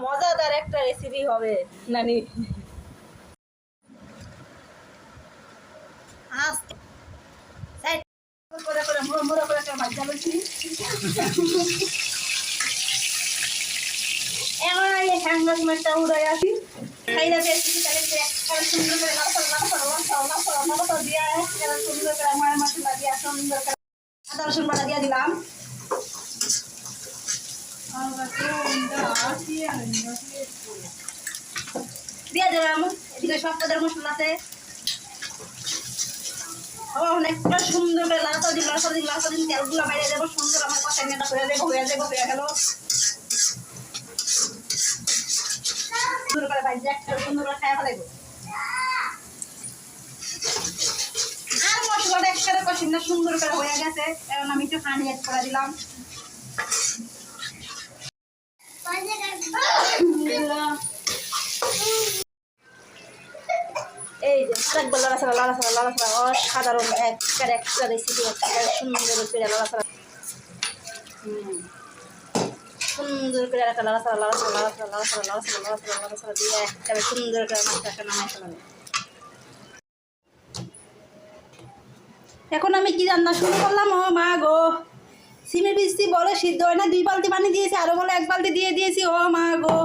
মজাদার একটা রেসিপি হবে নানি। উড়াই আসি খাইলে সুন্দর করে দিয়ে সুন্দর করে মায়ের মশলা দিয়ে সুন্দর করে আদা রসুন বাটা দিয়ে দিলাম। দিয়ে দিলাম এদিকে সব কাদের মশলা আছে। অনেকটা সুন্দর করে লাল দিন তেলগুলো বাইরে যাবো সুন্দর আমার কষাই মেটা হয়ে গেল সুন্দর করে ভাইজে একটা সুন্দর করে খাওয়া ফেলাইবো। আর মশলাটা একসাথে কষি না সুন্দর করে হয়ে গেছে। এখন আমি একটু পানি অ্যাড করে দিলাম। এই যে আরেকবার লাড়াছাড়া অসাধারণ একটা রেসিপি সুন্দর করে লাড়াছাড়া সুন্দর করে একটা লাড়াছাড়া দিয়ে একটা সুন্দর করে মাছটা নামাই ফেলাবে। এখন আমি কি রান্না শুরু করলাম? ও মা গো, সিমের বৃষ্টি বলে সিদ্ধ হয় না, 2 বালতি পানি দিয়েছি, আরো বলে 1 বালতি দিয়ে দিয়েছি। ও মা গো।